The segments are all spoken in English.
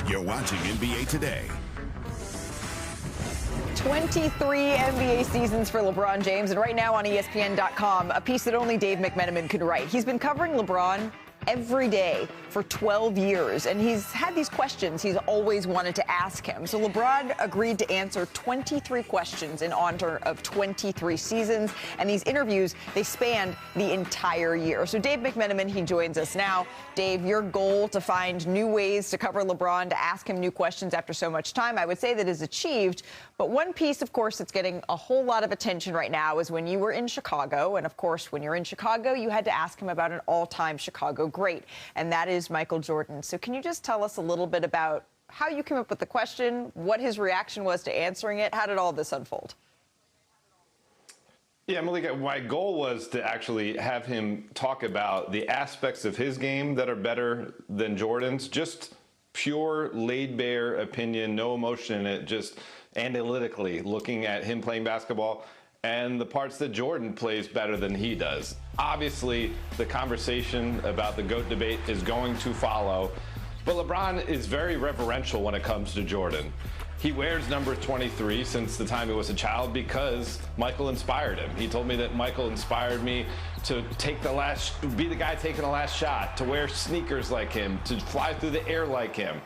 You're watching NBA Today. 23 NBA seasons for LeBron James, and right now on ESPN.com, a piece that only Dave McMenamin could write. He's been covering LeBron every day for 12 years, and he's had these questions he's always wanted to ask him. So LeBron agreed to answer 23 questions in honor of 23 seasons, and these interviews, they spanned the entire year. So Dave McMenamin, he joins us now. Dave, your goal to find new ways to cover LeBron, to ask him new questions after so much time, I would say that is achieved. But one piece, of course, that's getting a whole lot of attention right now is when you were in Chicago. And, of course, when you're in Chicago, you had to ask him about an all-time Chicago great, and that is Michael Jordan. So can you just tell us a little bit about how you came up with the question, what his reaction was to answering it? How did all this unfold? Yeah, Malika, my goal was to actually have him talk about the aspects of his game that are better than Jordan's, just pure laid-bare opinion, no emotion in it, just analytically looking at him playing basketball and the parts that Jordan plays better than he does. Obviously, the conversation about the GOAT debate is going to follow, but LeBron is very reverential when it comes to Jordan. He wears number 23 since the time he was a child because Michael inspired him. He told me that Michael inspired me to be the guy taking the last shot, to wear sneakers like him, to fly through the air like him.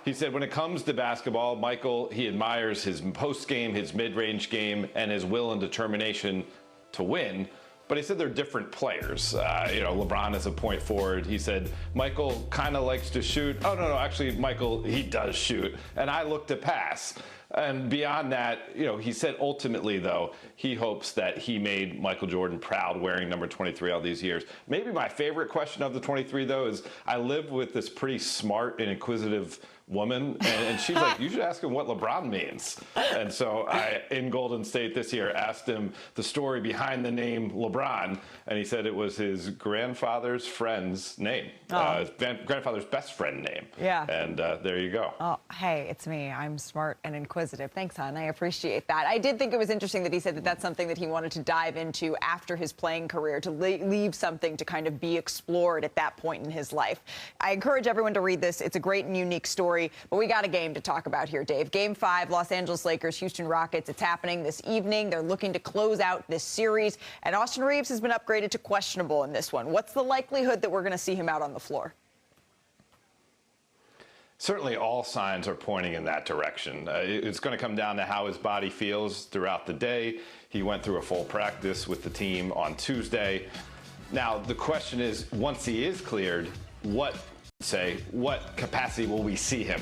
He said when it comes to basketball, Michael, he admires his post game, his mid-range game, and his will and determination to win. But he said they're different players. LeBron is a point forward. He said Michael kind of likes to shoot. Oh, no, actually, Michael, he does shoot. And I look to pass. And beyond that, he said ultimately, though, he hopes that he made Michael Jordan proud wearing number 23 all these years. Maybe my favorite question of the 23, though, is I live with this pretty smart and inquisitive woman, and she's like, you should ask him what LeBron means. And so I, in Golden State this year, asked him the story behind the name LeBron, and he said it was his grandfather's friend's name, his grandfather's best friend name. Yeah. And there you go. Oh, hey, it's me. I'm smart and inquisitive. Thanks, hon. I appreciate that. I did think it was interesting that he said that that's something that he wanted to dive into after his playing career, to leave something to kind of be explored at that point in his life. I encourage everyone to read this. It's a great and unique story. But we got a game to talk about here, Dave. Game 5, Los Angeles Lakers, Houston Rockets. It's happening this evening. They're looking to close out this series. And Austin Reeves has been upgraded to questionable in this one. What's the likelihood that we're going to see him out on the floor? Certainly all signs are pointing in that direction. It's going to come down to how his body feels throughout the day. He went through a full practice with the team on Tuesday. Now, the question is, once he is cleared, what capacity will we see him?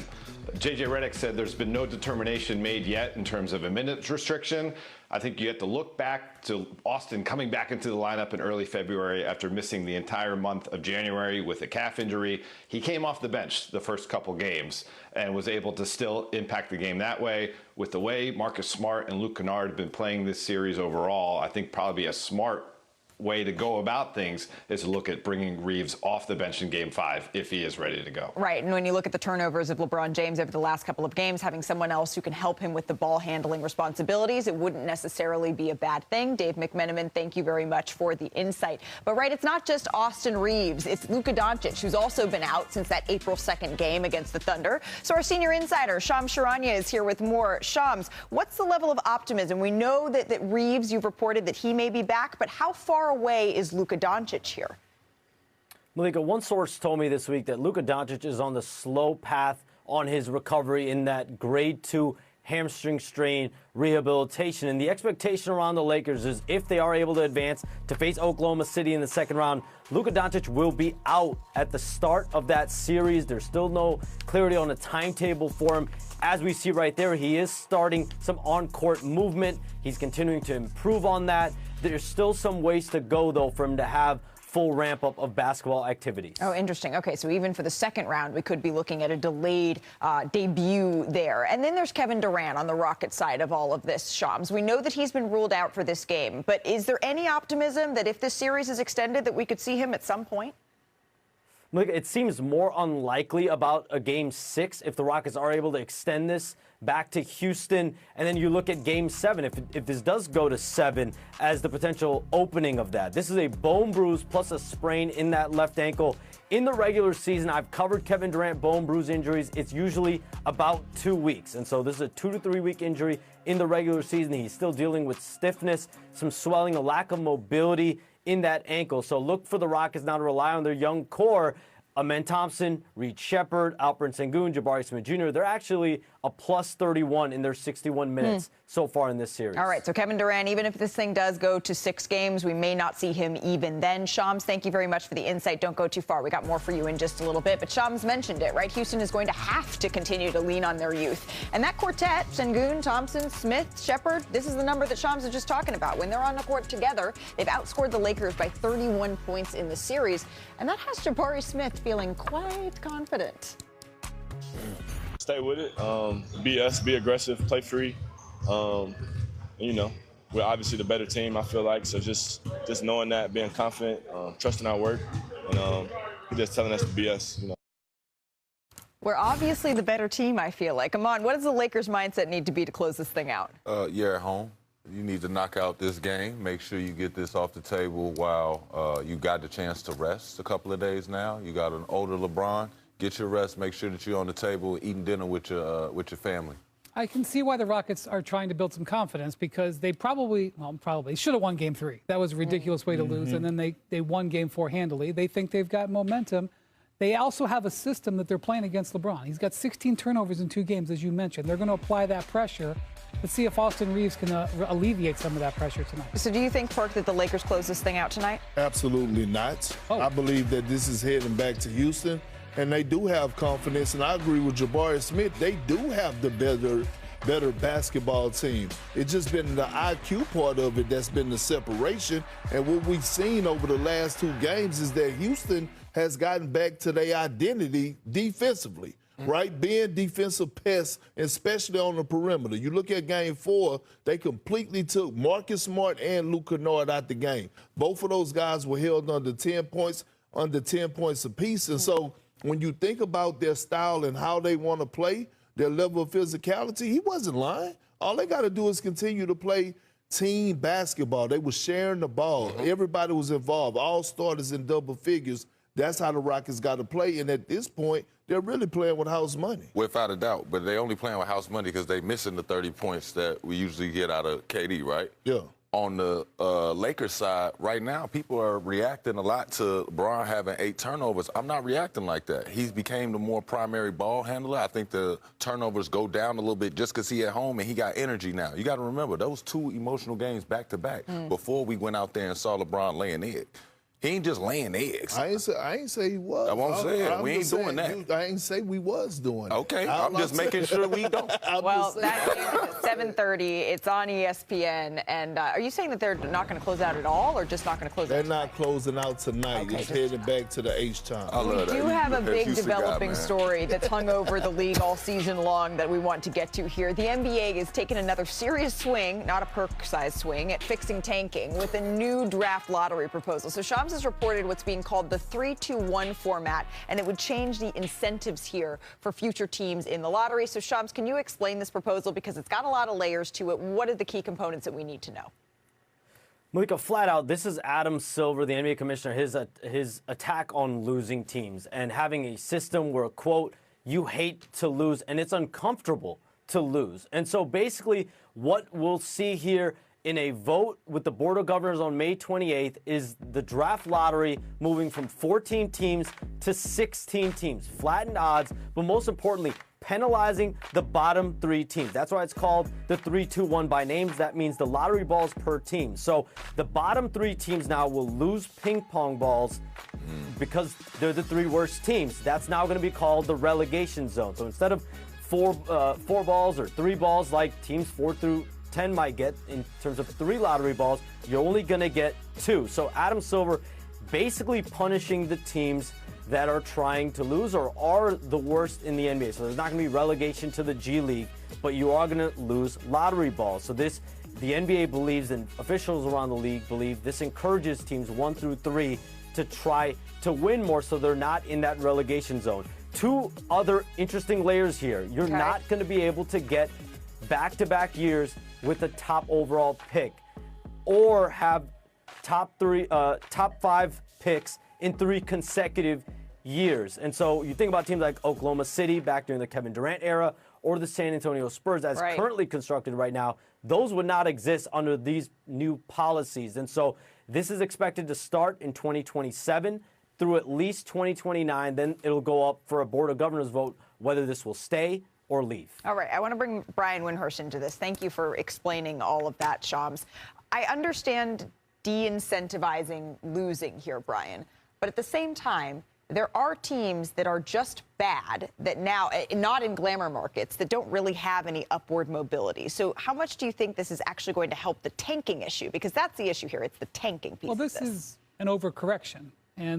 JJ Redick said there's been no determination made yet in terms of a minutes restriction. I think you have to look back to Austin coming back into the lineup in early February after missing the entire month of January with a calf injury. He came off the bench the first couple games and was able to still impact the game that way. With the way Marcus Smart and Luke Kennard have been playing this series overall, I think probably a smart way to go about things is to look at bringing Reeves off the bench in Game 5 if he is ready to go. Right, and when you look at the turnovers of LeBron James over the last couple of games, having someone else who can help him with the ball handling responsibilities, it wouldn't necessarily be a bad thing. Dave McMenamin, thank you very much for the insight. But right, it's not just Austin Reeves, it's Luka Doncic, who's also been out since that April 2nd game against the Thunder. So our senior insider, Shams Charania, is here with more. Shams, what's the level of optimism? We know that Reeves, you've reported that he may be back, but how far away is Luka Doncic here? Malika, one source told me this week that Luka Doncic is on the slow path on his recovery in that grade 2 hamstring strain rehabilitation. And the expectation around the Lakers is if they are able to advance to face Oklahoma City in the second round, Luka Doncic will be out at the start of that series. There's still no clarity on a timetable for him. As we see right there, he is starting some on-court movement. He's continuing to improve on that. There's still some ways to go, though, for him to have full ramp-up of basketball activities. Oh, interesting. Okay, so even for the second round, we could be looking at a delayed debut there. And then there's Kevin Durant on the Rockets side of all of this, Shams. We know that he's been ruled out for this game, but is there any optimism that if this series is extended that we could see him at some point? Look, it seems more unlikely about a Game 6 if the Rockets are able to extend this back to Houston. And then you look at Game 7, if this does go to 7, as the potential opening of that. This is a bone bruise plus a sprain in that left ankle. In the regular season, I've covered Kevin Durant bone bruise injuries. It's usually about 2 weeks. And so this is a 2 to 3 week injury in the regular season. He's still dealing with stiffness, some swelling, a lack of mobility in that ankle. So look for the Rockets now to rely on their young core. Amen Thompson, Reed Shepard, Alperen Sengun, Jabari Smith Jr. They're actually a plus 31 in their 61 minutes so far in this series. All right, so Kevin Durant, even if this thing does go to 6 games, we may not see him even then. Shams, thank you very much for the insight. Don't go too far. We got more for you in just a little bit. But Shams mentioned it, right? Houston is going to have to continue to lean on their youth. And that quartet, Sengun, Thompson, Smith, Shepard, this is the number that Shams was just talking about. When they're on the court together, they've outscored the Lakers by 31 points in the series. And that has Jabari Smith feeling quite confident. Stay with it, be us, be aggressive, play free. You know, we're obviously the better team, I feel like. So just knowing that, being confident, trusting our work, and just telling us to be us, you know. We're obviously the better team, I feel like. Amon, what does the Lakers' mindset need to be to close this thing out? You're at home. You need to knock out this game. Make sure you get this off the table while you got the chance to rest a couple of days now. You got an older LeBron. Get your rest. Make sure that you're on the table eating dinner with your family. I can see why the Rockets are trying to build some confidence because they probably should have won Game 3. That was a ridiculous way to lose, and then they won Game 4 handily. They think they've got momentum. They also have a system that they're playing against LeBron. He's got 16 turnovers in 2 games, as you mentioned. They're going to apply that pressure. Let's see if Austin Reeves can alleviate some of that pressure tonight. So do you think, Perk, that the Lakers close this thing out tonight? Absolutely not. I believe that this is heading back to Houston, and they do have confidence, and I agree with Jabari Smith. They do have the better basketball team. It's just been the IQ part of it that's been the separation, and what we've seen over the last 2 games is that Houston has gotten back to their identity defensively. Right, being defensive pests, especially on the perimeter. You look at Game 4, they completely took Marcus Smart and Luke Kennard out the game. Both of those guys were held under 10 points apiece. And so when you think about their style and how they want to play, their level of physicality, he wasn't lying. All they got to do is continue to play team basketball. They were sharing the ball. Everybody was involved, all starters in double figures. That's how the Rockets got to play. And at this point, they're really playing with house money. Without a doubt. But they only playing with house money because they missing the 30 points that we usually get out of KD, right? Yeah. On the Lakers side, right now, people are reacting a lot to LeBron having 8 turnovers. I'm not reacting like that. He's became the more primary ball handler. I think the turnovers go down a little bit just because he's at home and he got energy now. You got to remember, those 2 emotional games back-to-back before we went out there and saw LeBron laying egg. He ain't just laying eggs. I ain't say he was. I won't say it. We ain't doing that. I ain't say we was doing it. Okay, I'm just making sure we don't. Well, that game is at 7:30. It's on ESPN. And are you saying that they're not going to close out at all, or just not going to close out? They're not closing out tonight. Okay, it's heading back to the H-time. I love that. We do have a big Houston developing guy, man. story that's hung over the league all season long that we want to get to here. The NBA is taking another serious swing, not a Perk-sized swing, at fixing tanking with a new draft lottery proposal. So Shams has reported what's being called the 3-2-1 format, and it would change the incentives here for future teams in the lottery. So Shams, can you explain this proposal, because it's got a lot of layers to it? What are the key components that we need to know? Malika, flat out, this is Adam Silver, the NBA commissioner, his attack on losing teams and having a system where, quote, you hate to lose and it's uncomfortable to lose. And so basically what we'll see here in a vote with the Board of Governors on May 28th is the draft lottery moving from 14 teams to 16 teams. Flattened odds, but most importantly, penalizing the bottom 3 teams. That's why it's called the 3-2-1 by names. That means the lottery balls per team. So the bottom 3 teams now will lose ping pong balls because they're the 3 worst teams. That's now going to be called the relegation zone. So instead of four balls or 3 balls like teams 4 through 10 might get in terms of 3 lottery balls, you're only going to get 2. So Adam Silver basically punishing the teams that are trying to lose or are the worst in the NBA. So there's not going to be relegation to the G League, but you are going to lose lottery balls. So the NBA believes, and officials around the league believe, this encourages teams 1 through 3 to try to win more so they're not in that relegation zone. Two other interesting layers here. You're not going to be able to get back-to-back years with a top overall pick or have top 5 picks in 3 consecutive years. And so you think about teams like Oklahoma City back during the Kevin Durant era or the San Antonio Spurs as currently constructed right now, those would not exist under these new policies. And so this is expected to start in 2027 through at least 2029. Then it'll go up for a Board of Governors vote whether this will stay or leave. All right, I want to bring Brian Windhorst into this. Thank you for explaining all of that, Shams. I understand de-incentivizing losing here, Brian, but at the same time, there are teams that are just bad that now, not in glamour markets, that don't really have any upward mobility. So how much do you think this is actually going to help the tanking issue? Because that's the issue here. It's the tanking piece. Well, this is an overcorrection.